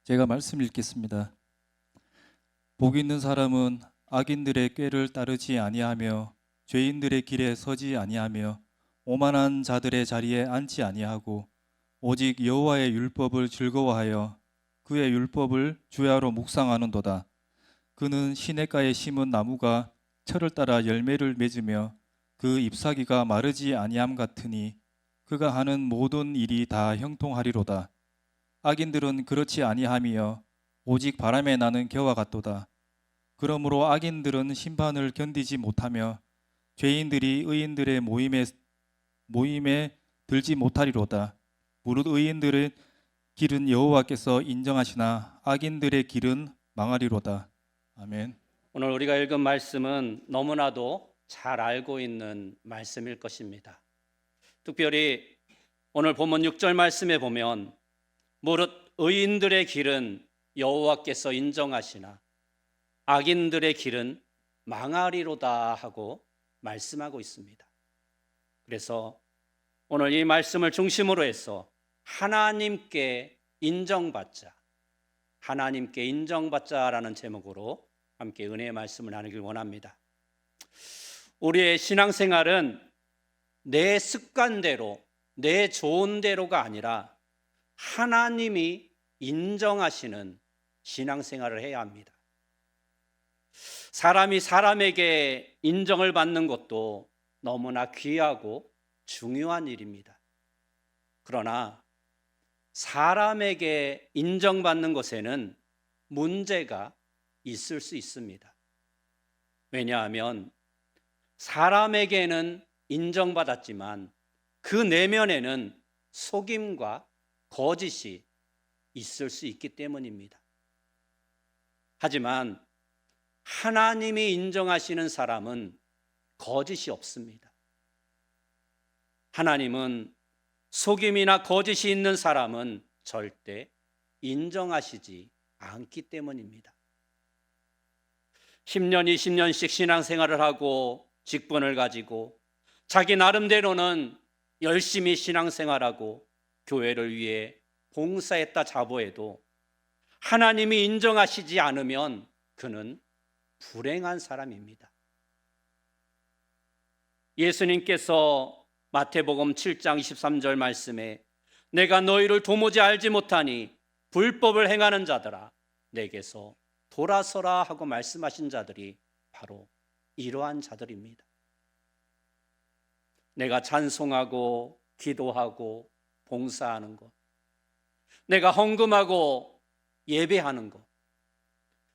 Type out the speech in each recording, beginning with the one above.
제가 말씀 읽겠습니다. 복 있는 사람은 악인들의 꾀를 따르지 아니하며 죄인들의 길에 서지 아니하며 오만한 자들의 자리에 앉지 아니하고 오직 여호와의 율법을 즐거워하여 그의 율법을 주야로 묵상하는도다. 그는 시냇가에 심은 나무가 철을 따라 열매를 맺으며 그 잎사귀가 마르지 아니함 같으니 그가 하는 모든 일이 다 형통하리로다. 악인들은 그렇지 아니함이여 오직 바람에 나는 겨와 같도다. 그러므로 악인들은 심판을 견디지 못하며 죄인들이 의인들의 모임에 들지 못하리로다. 무릇 의인들의 길은 여호와께서 인정하시나 악인들의 길은 망하리로다. 아멘. 오늘 우리가 읽은 말씀은 너무나도 잘 알고 있는 말씀일 것입니다. 특별히 오늘 본문 6절 말씀에 보면 무릇 의인들의 길은 여호와께서 인정하시나 악인들의 길은 망하리로다 하고 말씀하고 있습니다. 그래서 오늘 이 말씀을 중심으로 해서 하나님께 인정받자라는 제목으로 함께 은혜의 말씀을 나누길 원합니다. 우리의 신앙생활은 내 습관대로, 내 좋은 대로가 아니라 하나님이 인정하시는 신앙생활을 해야 합니다. 사람이 사람에게 인정을 받는 것도 너무나 귀하고 중요한 일입니다. 그러나 사람에게 인정받는 것에는 문제가 있을 수 있습니다. 왜냐하면 사람에게는 인정받았지만 그 내면에는 속임과 거짓이 있을 수 있기 때문입니다. 하지만 하나님이 인정하시는 사람은 거짓이 없습니다. 하나님은 속임이나 거짓이 있는 사람은 절대 인정하시지 않기 때문입니다. 10년, 20년씩 신앙생활을 하고 직분을 가지고 자기 나름대로는 열심히 신앙생활하고 교회를 위해 봉사했다 자부해도 하나님이 인정하시지 않으면 그는 불행한 사람입니다. 예수님께서 마태복음 7장 23절 말씀에 내가 너희를 도무지 알지 못하니 불법을 행하는 자들아 내게서 돌아서라 하고 말씀하신 자들이 바로 이러한 자들입니다. 내가 찬송하고 기도하고 봉사하는 것, 내가 헌금하고 예배하는 것,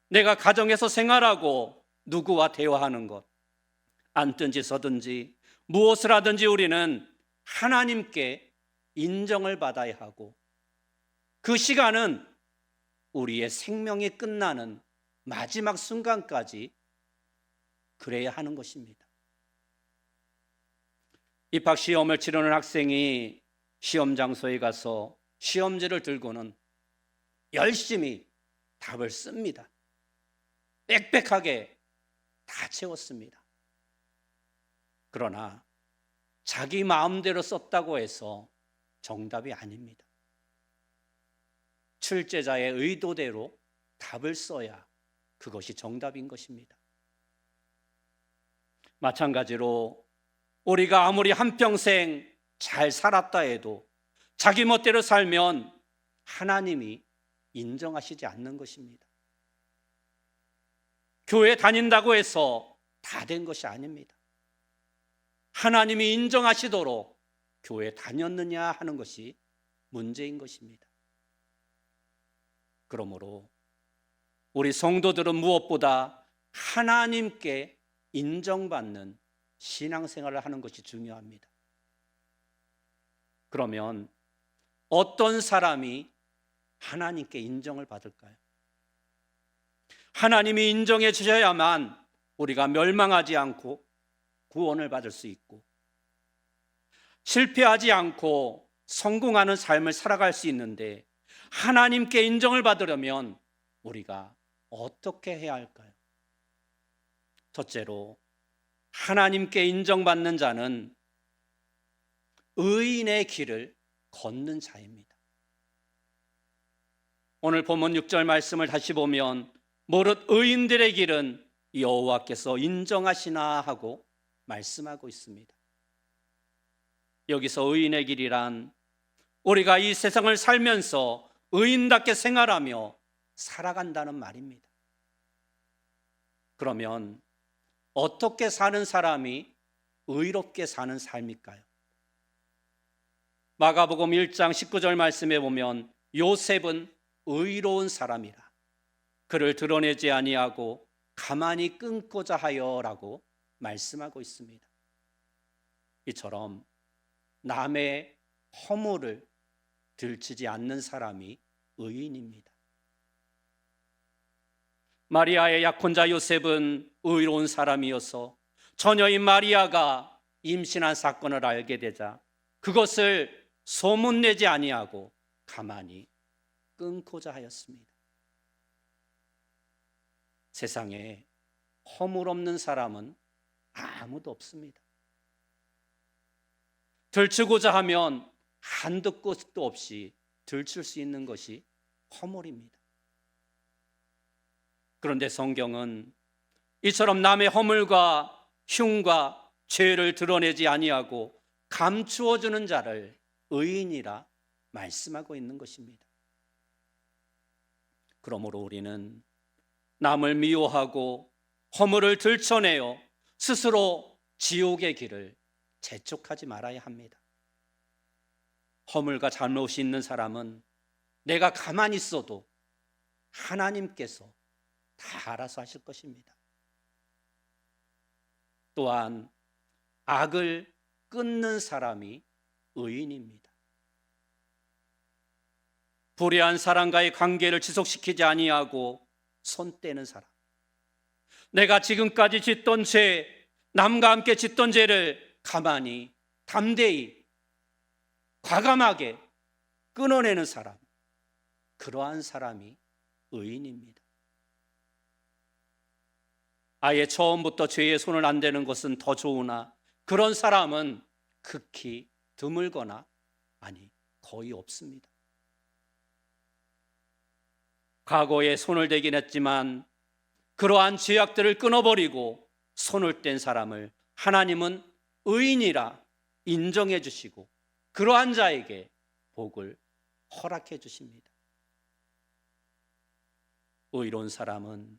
내가 가정에서 생활하고 누구와 대화하는 것, 앉든지 서든지 무엇을 하든지 우리는 하나님께 인정을 받아야 하고 그 시간은 우리의 생명이 끝나는 마지막 순간까지 그래야 하는 것입니다. 입학 시험을 치르는 학생이 시험 장소에 가서 시험지를 들고는 열심히 답을 씁니다. 빽빽하게 다 채웠습니다. 그러나 자기 마음대로 썼다고 해서 정답이 아닙니다. 출제자의 의도대로 답을 써야 그것이 정답인 것입니다. 마찬가지로 우리가 아무리 한평생 잘 살았다 해도 자기 멋대로 살면 하나님이 인정하시지 않는 것입니다. 교회 다닌다고 해서 다 된 것이 아닙니다. 하나님이 인정하시도록 교회 다녔느냐 하는 것이 문제인 것입니다. 그러므로 우리 성도들은 무엇보다 하나님께 인정받는 신앙생활을 하는 것이 중요합니다. 그러면 어떤 사람이 하나님께 인정을 받을까요? 하나님이 인정해 주셔야만 우리가 멸망하지 않고 구원을 받을 수 있고 실패하지 않고 성공하는 삶을 살아갈 수 있는데 하나님께 인정을 받으려면 우리가 어떻게 해야 할까요? 첫째로 하나님께 인정받는 자는 의인의 길을 걷는 자입니다. 오늘 본문 6절 말씀을 다시 보면 무릇 의인들의 길은 여호와께서 인정하시나 하고 말씀하고 있습니다. 여기서 의인의 길이란 우리가 이 세상을 살면서 의인답게 생활하며 살아간다는 말입니다. 그러면 어떻게 사는 사람이 의롭게 사는 삶일까요? 마가복음 1장 19절 말씀에 보면 요셉은 의로운 사람이라 그를 드러내지 아니하고 가만히 끊고자 하여라고 말씀하고 있습니다. 이처럼 남의 허물을 들추지 않는 사람이 의인입니다. 마리아의 약혼자 요셉은 의로운 사람이어서 처녀인 마리아가 임신한 사건을 알게 되자 그것을 소문내지 아니하고 가만히 끊고자 하였습니다. 세상에 허물 없는 사람은 아무도 없습니다. 들추고자 하면 한도 끝도 없이 들출 수 있는 것이 허물입니다. 그런데 성경은 이처럼 남의 허물과 흉과 죄를 드러내지 아니하고 감추어 주는 자를 의인이라 말씀하고 있는 것입니다. 그러므로 우리는 남을 미워하고 허물을 들춰내어 스스로 지옥의 길을 재촉하지 말아야 합니다. 허물과 잘못이 있는 사람은 내가 가만히 있어도 하나님께서 다 알아서 하실 것입니다. 또한 악을 끊는 사람이 의인입니다. 불의한 사람과의 관계를 지속시키지 아니하고 손 떼는 사람, 내가 지금까지 짓던 죄, 남과 함께 짓던 죄를 가만히 담대히 과감하게 끊어내는 사람, 그러한 사람이 의인입니다. 아예 처음부터 죄에 손을 안 대는 것은 더 좋으나 그런 사람은 극히 드물거나 아니 거의 없습니다. 과거에 손을 대긴 했지만 그러한 죄악들을 끊어버리고 손을 뗀 사람을 하나님은 의인이라 인정해 주시고 그러한 자에게 복을 허락해 주십니다. 의로운 사람은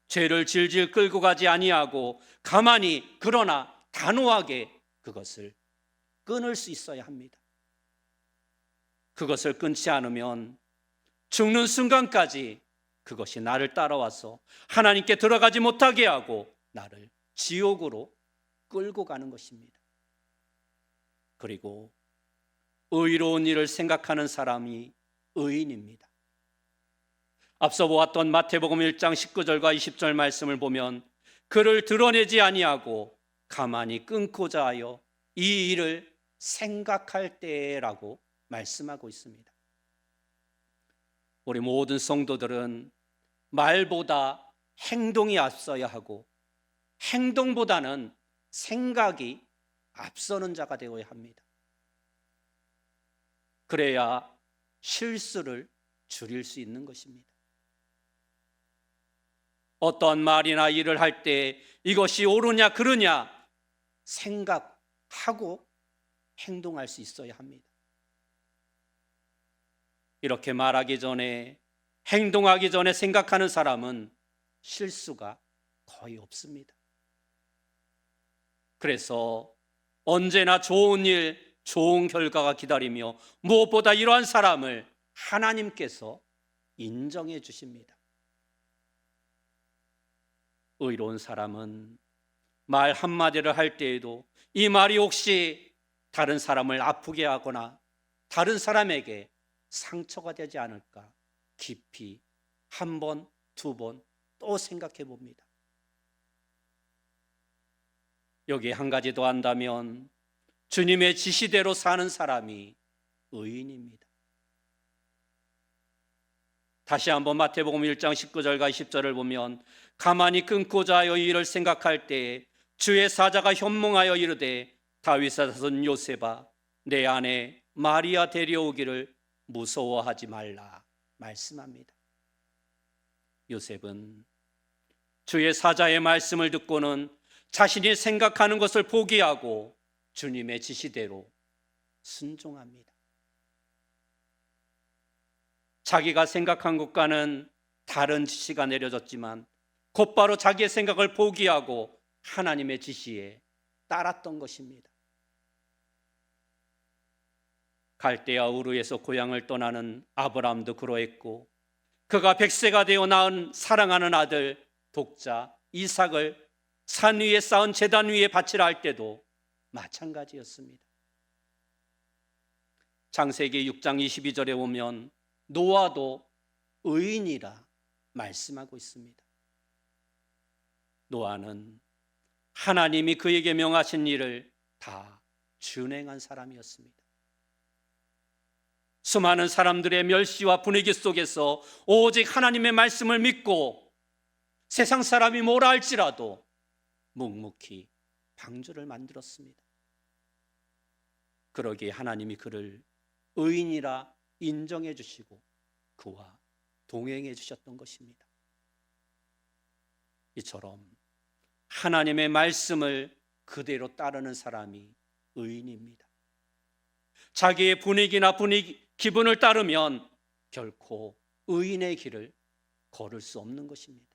죄를 질질 끌고 가지 아니하고 가만히 그러나 단호하게 그것을 끊을 수 있어야 합니다. 그것을 끊지 않으면 죽는 순간까지 그것이 나를 따라와서 하나님께 들어가지 못하게 하고 나를 지옥으로 끌고 가는 것입니다. 그리고 의로운 일을 생각하는 사람이 의인입니다. 앞서 보았던 마태복음 1장 19절과 20절 말씀을 보면 그를 드러내지 아니하고 가만히 끊고자 하여 이 일을 생각할 때라고 말씀하고 있습니다. 우리 모든 성도들은 말보다 행동이 앞서야 하고 행동보다는 생각이 앞서는 자가 되어야 합니다. 그래야 실수를 줄일 수 있는 것입니다. 어떠한 말이나 일을 할 때 이것이 옳으냐 그르냐 생각하고 행동할 수 있어야 합니다. 이렇게 말하기 전에 행동하기 전에 생각하는 사람은 실수가 거의 없습니다. 그래서 언제나 좋은 일, 좋은 결과가 기다리며 무엇보다 이러한 사람을 하나님께서 인정해 주십니다. 의로운 사람은 말 한마디를 할 때에도 이 말이 혹시 다른 사람을 아프게 하거나 다른 사람에게 상처가 되지 않을까 깊이 한 번, 두 번 또 생각해 봅니다. 여기에 한 가지 더 한다면 주님의 지시대로 사는 사람이 의인입니다. 다시 한번 마태복음 1장 19절과 20절을 보면 가만히 끊고자 하여 이 일을 생각할 때에 주의 사자가 현몽하여 이르되 다윗의 자손 요셉아 내 아내 마리아 데려오기를 무서워하지 말라 말씀합니다. 요셉은 주의 사자의 말씀을 듣고는 자신이 생각하는 것을 포기하고 주님의 지시대로 순종합니다. 자기가 생각한 것과는 다른 지시가 내려졌지만 곧바로 자기의 생각을 포기하고 하나님의 지시에 따랐던 것입니다. 갈대아 우르에서 고향을 떠나는 아브라함도 그러했고, 그가 100세가 되어 낳은 사랑하는 아들 독자 이삭을 산 위에 쌓은 제단 위에 바치라 할 때도 마찬가지였습니다. 창세기 6장 22절에 보면 노아도 의인이라 말씀하고 있습니다. 노아는 하나님이 그에게 명하신 일을 다 준행한 사람이었습니다. 수많은 사람들의 멸시와 분위기 속에서 오직 하나님의 말씀을 믿고 세상 사람이 뭐라 할지라도 묵묵히 방주를 만들었습니다. 그러기에 하나님이 그를 의인이라 인정해 주시고 그와 동행해 주셨던 것입니다. 이처럼 하나님의 말씀을 그대로 따르는 사람이 의인입니다. 자기의 분위기나 기분을 따르면 결코 의인의 길을 걸을 수 없는 것입니다.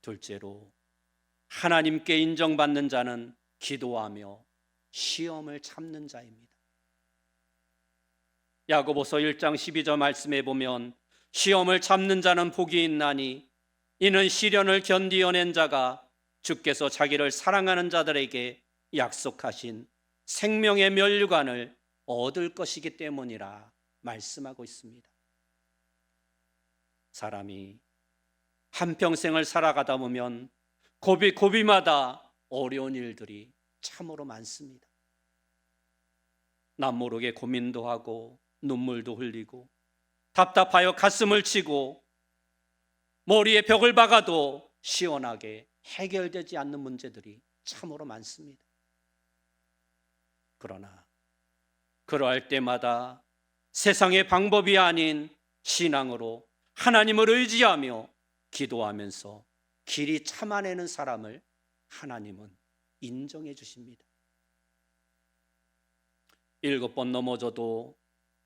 둘째로, 하나님께 인정받는 자는 기도하며 시험을 참는 자입니다. 야고보서 1장 12절 말씀에 보면 시험을 참는 자는 복이 있나니 이는 시련을 견디어낸 자가 주께서 자기를 사랑하는 자들에게 약속하신 생명의 면류관을 얻을 것이기 때문이라 말씀하고 있습니다. 사람이 한평생을 살아가다 보면 고비마다 어려운 일들이 참으로 많습니다. 남모르게 고민도 하고 눈물도 흘리고 답답하여 가슴을 치고 머리에 벽을 박아도 시원하게 해결되지 않는 문제들이 참으로 많습니다. 그러나 그러할 때마다 세상의 방법이 아닌 신앙으로 하나님을 의지하며 기도하면서 길이 참아내는 사람을 하나님은 인정해 주십니다. 7번 넘어져도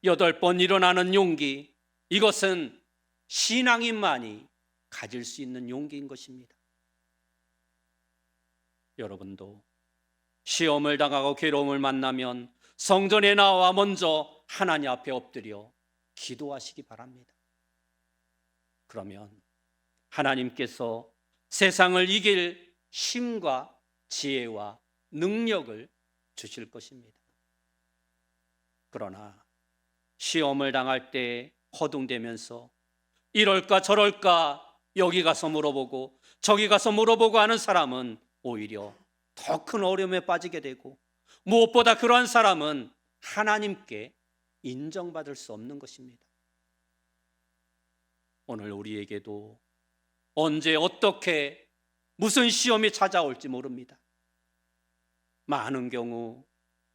8번 일어나는 용기, 이것은 신앙인만이 가질 수 있는 용기인 것입니다. 여러분도 시험을 당하고 괴로움을 만나면 성전에 나와 먼저 하나님 앞에 엎드려 기도하시기 바랍니다. 그러면 하나님께서 세상을 이길 힘과 지혜와 능력을 주실 것입니다. 그러나 시험을 당할 때 허둥대면서 이럴까 저럴까 여기 가서 물어보고 저기 가서 물어보고 하는 사람은 오히려 더 큰 어려움에 빠지게 되고, 무엇보다 그러한 사람은 하나님께 인정받을 수 없는 것입니다. 오늘 우리에게도 언제 어떻게 무슨 시험이 찾아올지 모릅니다. 많은 경우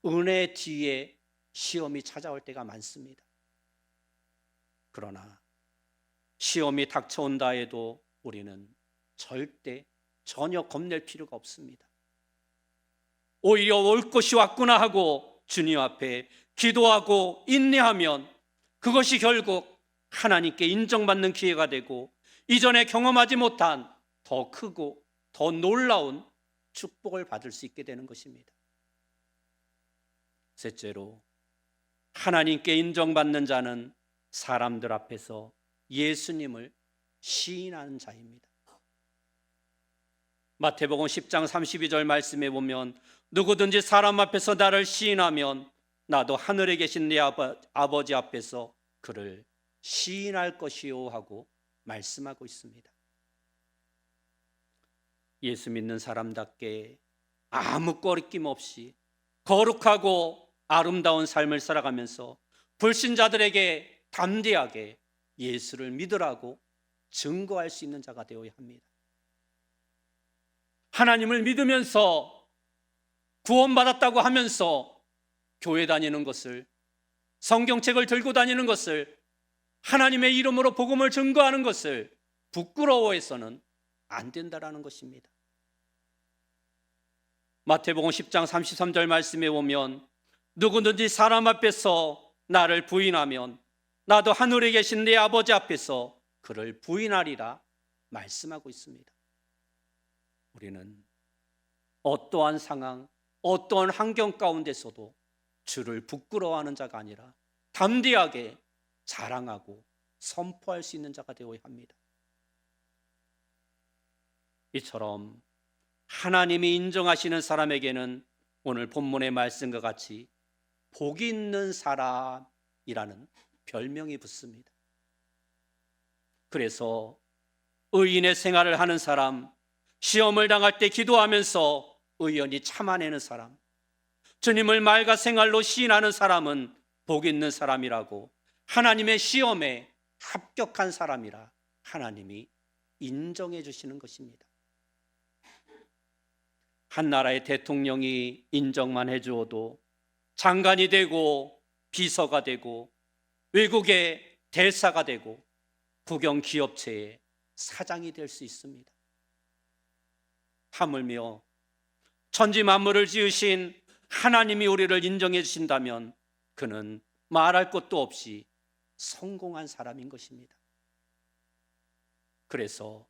은혜 뒤에 시험이 찾아올 때가 많습니다. 그러나 시험이 닥쳐온다 해도 우리는 절대 전혀 겁낼 필요가 없습니다. 오히려 올 것이 왔구나 하고 주님 앞에 기도하고 인내하면 그것이 결국 하나님께 인정받는 기회가 되고 이전에 경험하지 못한 더 크고 더 놀라운 축복을 받을 수 있게 되는 것입니다. 셋째로, 하나님께 인정받는 자는 사람들 앞에서 예수님을 시인하는 자입니다. 마태복음 10장 32절 말씀에 보면 누구든지 사람 앞에서 나를 시인하면 나도 하늘에 계신 내 아버지 앞에서 그를 시인할 것이요 하고 말씀하고 있습니다. 예수 믿는 사람답게 아무 꺼리낌 없이 거룩하고 아름다운 삶을 살아가면서 불신자들에게 담대하게 예수를 믿으라고 증거할 수 있는 자가 되어야 합니다. 하나님을 믿으면서 구원받았다고 하면서 교회 다니는 것을, 성경책을 들고 다니는 것을 하나님의 이름으로 복음을 증거하는 것을 부끄러워해서는 안 된다라는 것입니다. 마태복음 10장 33절 말씀에 보면 누구든지 사람 앞에서 나를 부인하면 나도 하늘에 계신 내 아버지 앞에서 그를 부인하리라 말씀하고 있습니다. 우리는 어떠한 상황, 어떠한 환경 가운데서도 주를 부끄러워하는 자가 아니라 담대하게 자랑하고 선포할 수 있는 자가 되어야 합니다. 이처럼 하나님이 인정하시는 사람에게는 오늘 본문의 말씀과 같이 복이 있는 사람이라는 별명이 붙습니다. 그래서 의인의 생활을 하는 사람, 시험을 당할 때 기도하면서 의연히 참아내는 사람, 주님을 말과 생활로 시인하는 사람은 복 있는 사람이라고, 하나님의 시험에 합격한 사람이라 하나님이 인정해 주시는 것입니다. 한 나라의 대통령이 인정만 해주어도 장관이 되고 비서가 되고 외국의 대사가 되고 국영 기업체의 사장이 될 수 있습니다. 하물며 천지 만물을 지으신 하나님이 우리를 인정해 주신다면 그는 말할 것도 없이 성공한 사람인 것입니다. 그래서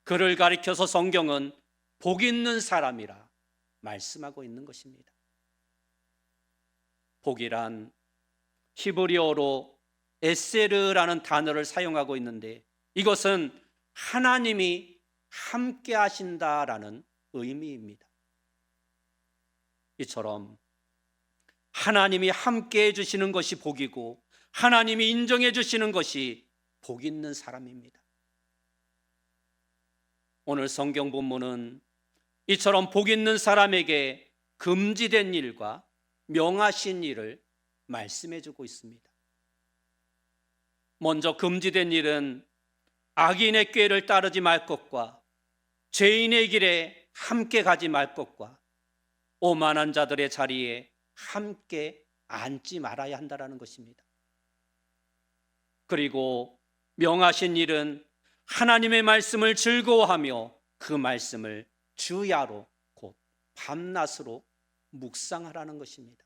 그를 가리켜서 성경은 복 있는 사람이라 말씀하고 있는 것입니다. 복이란 히브리어로 에세르라는 단어를 사용하고 있는데 이것은 하나님이 함께 하신다라는 의미입니다. 이처럼 하나님이 함께 해주시는 것이 복이고 하나님이 인정해 주시는 것이 복 있는 사람입니다. 오늘 성경 본문은 이처럼 복 있는 사람에게 금지된 일과 명하신 일을 말씀해 주고 있습니다. 먼저 금지된 일은 악인의 꾀를 따르지 말 것과 죄인의 길에 함께 가지 말 것과 오만한 자들의 자리에 함께 앉지 말아야 한다는 것입니다. 그리고 명하신 일은 하나님의 말씀을 즐거워하며 그 말씀을 주야로 곧 밤낮으로 묵상하라는 것입니다.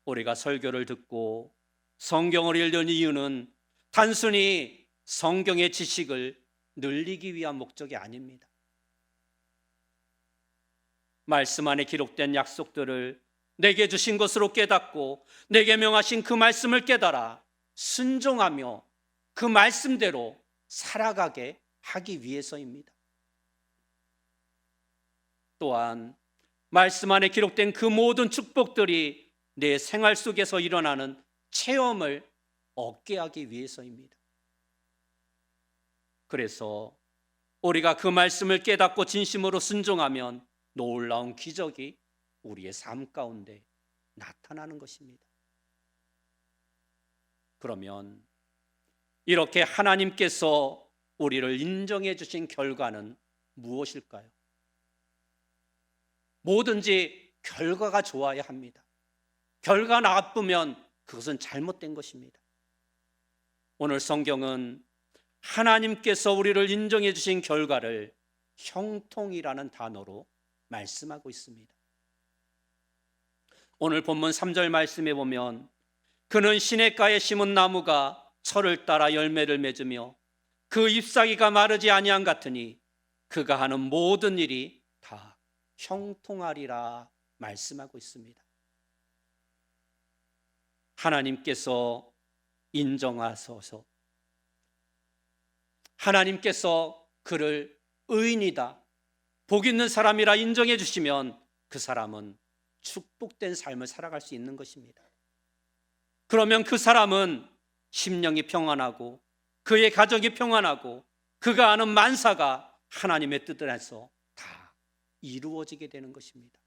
우리가 설교를 듣고 성경을 읽는 이유는 단순히 성경의 지식을 늘리기 위한 목적이 아닙니다. 말씀 안에 기록된 약속들을 내게 주신 것으로 깨닫고 내게 명하신 그 말씀을 깨달아 순종하며 그 말씀대로 살아가게 하기 위해서입니다. 또한 말씀 안에 기록된 그 모든 축복들이 내 생활 속에서 일어나는 체험을 얻게 하기 위해서입니다. 그래서 우리가 그 말씀을 깨닫고 진심으로 순종하면 놀라운 기적이 우리의 삶 가운데 나타나는 것입니다. 그러면 이렇게 하나님께서 우리를 인정해 주신 결과는 무엇일까요? 뭐든지 결과가 좋아야 합니다. 결과가 나쁘면 그것은 잘못된 것입니다. 오늘 성경은 하나님께서 우리를 인정해 주신 결과를 형통이라는 단어로 말씀하고 있습니다. 오늘 본문 3절 말씀에 보면 그는 시냇가에 심은 나무가 철을 따라 열매를 맺으며 그 잎사귀가 마르지 아니함 같으니 그가 하는 모든 일이 다 형통하리라 말씀하고 있습니다. 하나님께서 인정하셔서 하나님께서 그를 의인이다, 복 있는 사람이라 인정해 주시면 그 사람은 축복된 삶을 살아갈 수 있는 것입니다. 그러면 그 사람은 심령이 평안하고 그의 가정이 평안하고 그가 아는 만사가 하나님의 뜻을 해서 다 이루어지게 되는 것입니다.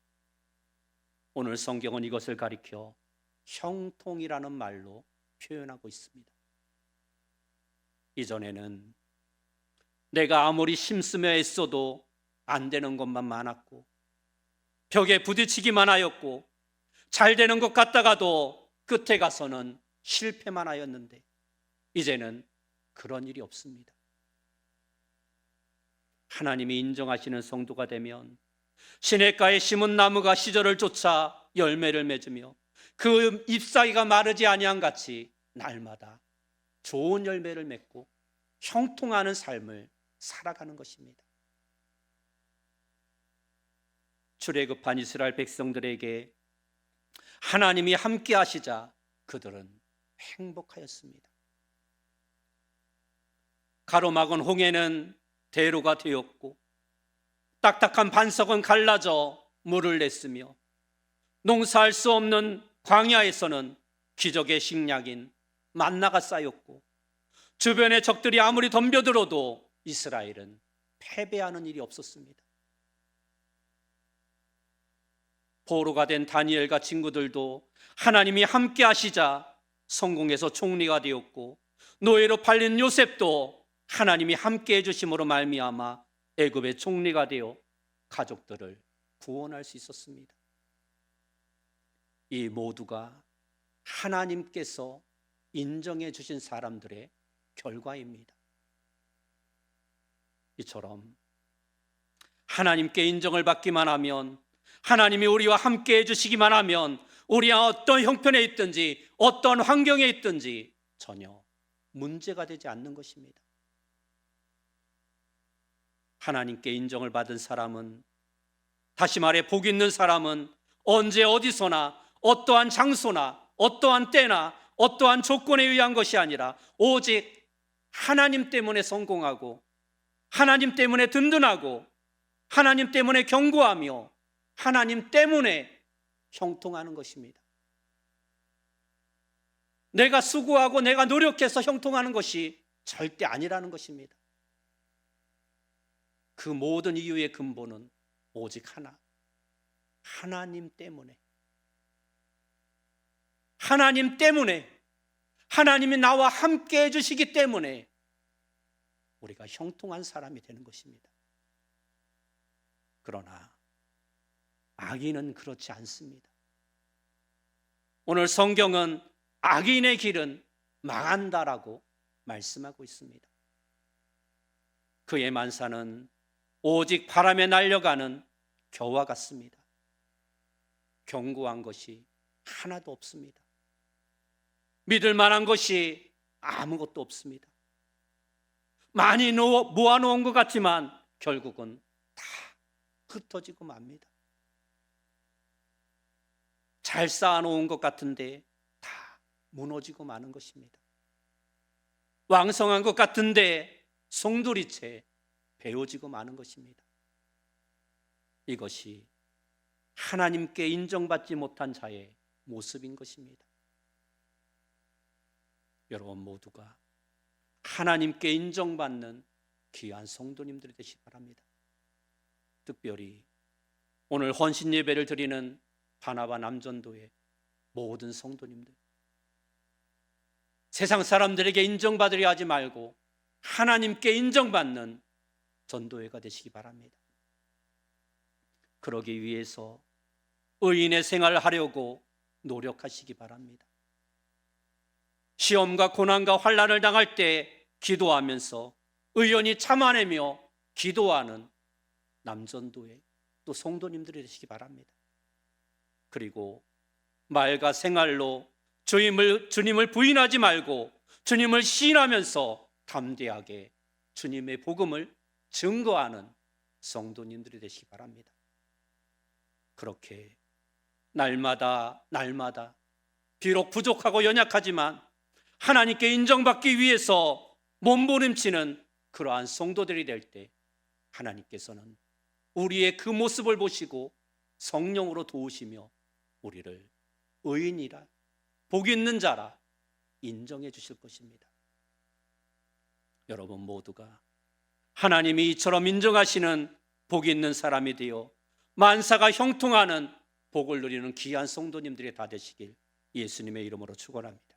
오늘 성경은 이것을 가리켜 형통이라는 말로 표현하고 있습니다. 이전에는 내가 아무리 힘쓰며 애써도 안 되는 것만 많았고 벽에 부딪히기만 하였고 잘 되는 것 같다가도 끝에 가서는 실패만 하였는데 이제는 그런 일이 없습니다. 하나님이 인정하시는 성도가 되면 시냇가에 심은 나무가 시절을 쫓아 열매를 맺으며 그 잎사귀가 마르지 아니한 같이 날마다 좋은 열매를 맺고 형통하는 삶을 살아가는 것입니다. 출애굽한 이스라엘 백성들에게 하나님이 함께 하시자 그들은 행복하였습니다. 가로막은 홍해는 대로가 되었고 딱딱한 반석은 갈라져 물을 냈으며 농사할 수 없는 광야에서는 기적의 식량인 만나가 쌓였고 주변의 적들이 아무리 덤벼들어도 이스라엘은 패배하는 일이 없었습니다. 포로가 된 다니엘과 친구들도 하나님이 함께 하시자 성공해서 총리가 되었고 노예로 팔린 요셉도 하나님이 함께 해주심으로 말미암아 애굽의 총리가 되어 가족들을 구원할 수 있었습니다. 이 모두가 하나님께서 인정해 주신 사람들의 결과입니다. 이처럼 하나님께 인정을 받기만 하면, 하나님이 우리와 함께 해주시기만 하면 우리가 어떤 형편에 있든지 어떤 환경에 있든지 전혀 문제가 되지 않는 것입니다. 하나님께 인정을 받은 사람은, 다시 말해 복 있는 사람은 언제 어디서나 어떠한 장소나 어떠한 때나 어떠한 조건에 의한 것이 아니라 오직 하나님 때문에 성공하고 하나님 때문에 든든하고 하나님 때문에 견고하며 하나님 때문에 형통하는 것입니다. 내가 수고하고 내가 노력해서 형통하는 것이 절대 아니라는 것입니다. 그 모든 이유의 근본은 오직 하나, 하나님 때문에, 하나님 때문에, 하나님이 나와 함께 해주시기 때문에 우리가 형통한 사람이 되는 것입니다. 그러나 악인은 그렇지 않습니다. 오늘 성경은 악인의 길은 망한다라고 말씀하고 있습니다. 그의 만사는 오직 바람에 날려가는 겨와 같습니다. 견고한 것이 하나도 없습니다. 믿을 만한 것이 아무것도 없습니다. 많이 모아놓은 것 같지만 결국은 다 흩어지고 맙니다. 잘 쌓아놓은 것 같은데 다 무너지고 마는 것입니다. 왕성한 것 같은데 송두리째 베어지고 마는 것입니다. 이것이 하나님께 인정받지 못한 자의 모습인 것입니다. 여러분 모두가 하나님께 인정받는 귀한 성도님들이 되시기 바랍니다. 특별히 오늘 헌신 예배를 드리는 바나바 남전도의 모든 성도님들, 세상 사람들에게 인정받으려 하지 말고 하나님께 인정받는 전도회가 되시기 바랍니다. 그러기 위해서 의인의 생활을 하려고 노력하시기 바랍니다. 시험과 고난과 환난을 당할 때 기도하면서 의연히 참아내며 기도하는 남전도회 또 성도님들이 되시기 바랍니다. 그리고 말과 생활로 주님을 부인하지 말고 주님을 시인하면서 담대하게 주님의 복음을 증거하는 성도님들이 되시기 바랍니다. 그렇게 날마다 비록 부족하고 연약하지만 하나님께 인정받기 위해서 몸부림치는 그러한 성도들이 될 때 하나님께서는 우리의 그 모습을 보시고 성령으로 도우시며 우리를 의인이라, 복 있는 자라 인정해 주실 것입니다. 여러분 모두가 하나님이 이처럼 인정하시는 복 있는 사람이 되어 만사가 형통하는 복을 누리는 귀한 성도님들이 다 되시길 예수님의 이름으로 축원합니다.